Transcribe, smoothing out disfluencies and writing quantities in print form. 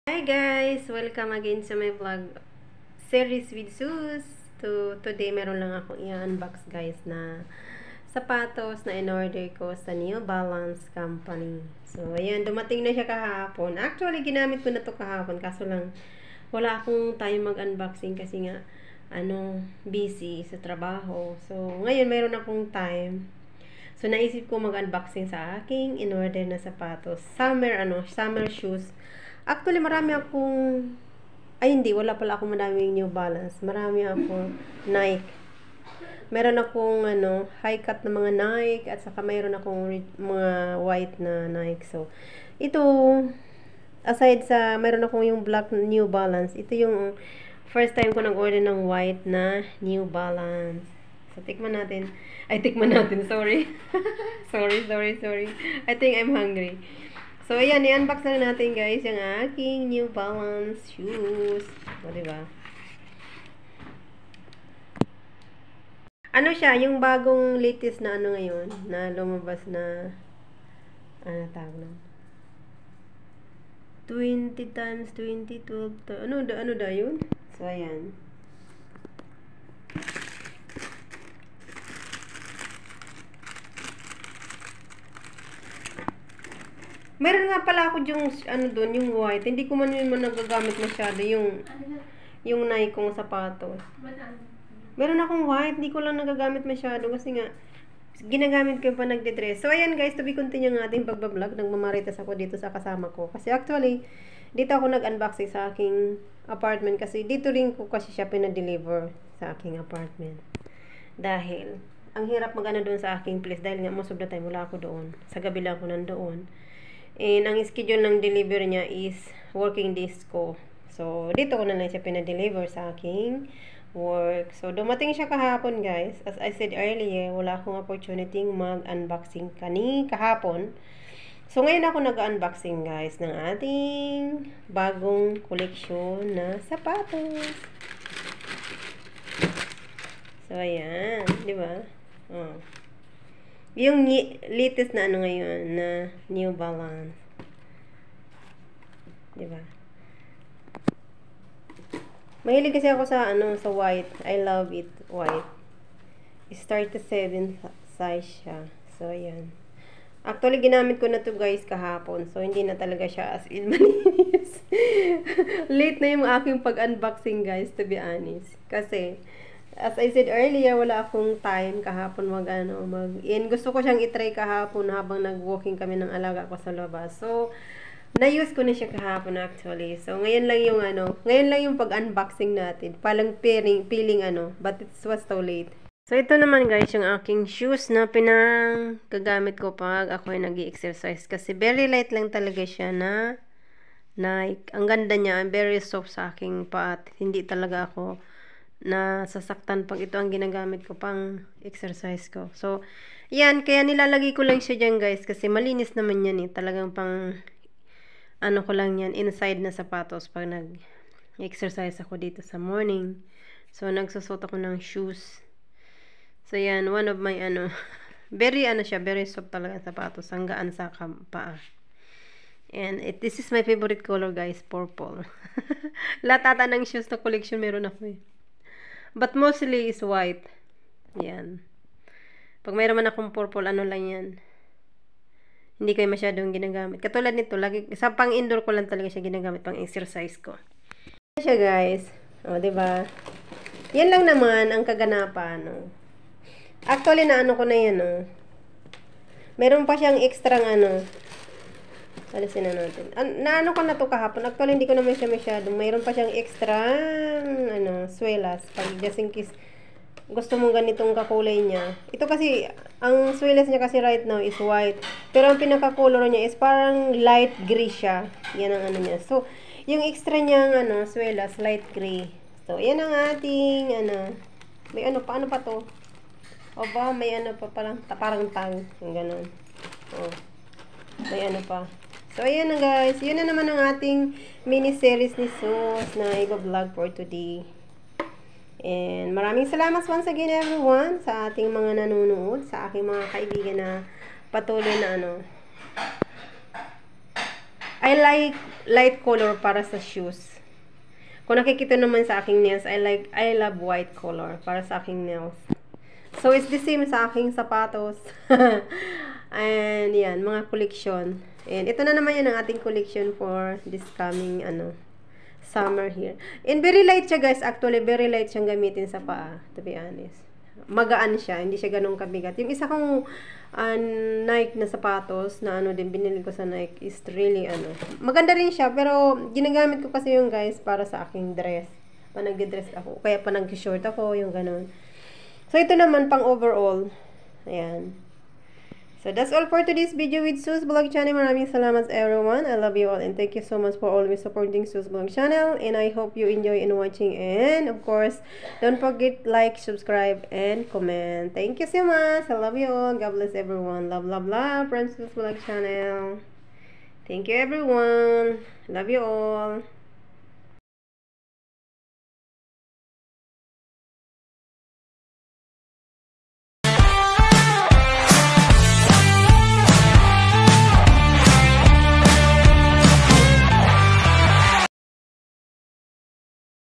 Hi guys! Welcome again sa my vlog series with Sus. Today meron lang akong i-unbox guys na sapatos na in-order ko sa New Balance Company. So ayan, dumating na siya kahapon. Actually, ginamit ko na to kahapon kaso lang wala akong time mag-unboxing kasi nga busy sa trabaho. So ngayon meron akong time. So naisip ko mag-unboxing sa aking in-order na sapatos. Summer shoes. Actually, marami akong, hindi, wala pala akong madaming New Balance. Marami akong Nike. Meron akong, high cut na mga Nike, at saka meron akong mga white na Nike. So, ito, aside sa, meron akong yung black New Balance, ito yung first time ko nag-order ng white na New Balance. So, tikman natin, sorry. sorry. I think I'm hungry. So, ayan, i-unbox na natin guys yung aking New Balance shoes. O, diba? Ano siya, yung bagong latest na ngayon, na lumabas na, tawag na? 20 times 20, 12, ano da yun? So, ayan. Meron nga pala ako yung yung white. Hindi ko man nagagamit masyado yung Nike kong sapatos. Meron akong white, hindi ko lang nagagamit masyado kasi nga ginagamit ko pa nagde-dress. So ayan guys, to be continue ng ating pagbablog. Nagmamarites ako dito sa kasama ko. Kasi actually, dito ako nag-unboxing sa aking apartment kasi dito rin ko kasi siya pinadeliver sa aking apartment. Dahil ang hirap doon sa aking place dahil nga most of the time wala ako doon. Sa gabi lang ako nandoon. And ang schedule ng delivery niya is working days ko. So, dito ko na lang siya pinadeliver sa aking work. So, dumating siya kahapon guys. As I said earlier, wala akong opportunity mag-unboxing kahapon. So, ngayon ako nag-unboxing guys ng ating bagong koleksyon na sapatos. So, ayan. Diba? Oh. Yung latest na ngayon na New Balance. Diba? Mahilig kasi ako sa sa white. I love it white. Start to 7 size siya. So ayan. Actually ginamit ko na to guys kahapon. So hindi na talaga siya as in malinis. Late na yung aking pag-unboxing guys, to be honest. Kasi as I said earlier, wala akong time kahapon gusto ko siyang i-try kahapon habang nag-walking kami ng alaga ko sa labas. So, na-use ko na siya kahapon actually. So, ngayon lang yung pag-unboxing natin. Palang feeling but it was so late. So, ito naman guys, yung aking shoes na pinagagamit ko pag ako ay nag-i-exercise. Kasi very light lang talaga siya na Nike. Ang ganda niya, very soft sa aking paa. Hindi talaga ako nasasaktan pag ito ang ginagamit ko pang exercise ko. So, yan. Kaya nilalagay ko lang siya dyan guys. Kasi malinis naman yan eh. Talagang pang ko lang yan. Inside na sapatos pag nag-exercise ako dito sa morning. So, nagsusot ako ng shoes. So, yan. One of my very very soft talaga sapatos. Ang gaan sa paa. And this is my favorite color guys. Purple. Lahat ata ng shoes na collection meron ako eh. But mostly is white. Yan. Pag mayroon man akong purple, lang yan. Hindi ko masyadong ginagamit. Katulad nito, sa pang-indoor ko lang talaga siya ginagamit, pang-exercise ko. Yan siya guys. O, diba? Yan lang naman ang kaganapan. Actually, ko na yan. Meron pa siyang extra alisin na natin. Ko na to kahapon. Actually, hindi ko naman siya masyadong. Mayroon pa siyang extra, swelas. Pag just in case gusto mong ganitong kakulay niya. Ito kasi, ang swelas niya kasi right now is white. Pero ang pinaka-color niya is parang light gray siya. Yan ang niya. So, yung extra niyang, swelas, light gray. So, yan ang ating, may paano pa to? O ba, may pa parang tag. Yung ganun. O, may pa. So, ayan na guys. Yun na naman ang ating mini-series ni Sus na i-vlog for today. And maraming salamat once again everyone sa ating mga nanonood, sa aking mga kaibigan na patuloy na I like light color para sa shoes. Kung nakikita naman sa aking nails, I love white color para sa aking nails. So, it's the same sa aking sapatos. And, yan, mga collection. And, ito na naman yan ang ating collection for this coming, summer here. And, very light siya, guys. Actually, very light siyang gamitin sa paa, to be honest. Magaan siya, hindi siya ganun kabigat. Yung isa kong Nike na sapatos, na din, binili ko sa Nike, is really, maganda rin siya, pero, ginagamit ko kasi yung, guys, para sa aking dress. Pa nag-dress ako, kaya pa nag-short ako, yung ganun. So, ito naman pang overall. Ayan. So, that's all for today's video with Sus Vlog Channel. Maraming salamat everyone. I love you all and thank you so much for always supporting Sus Vlog Channel. And I hope you enjoy in watching. And, of course, don't forget like, subscribe, and comment. Thank you so much. I love you all. God bless everyone. Love, love, love from Sus Vlog Channel. Thank you everyone. Love you all.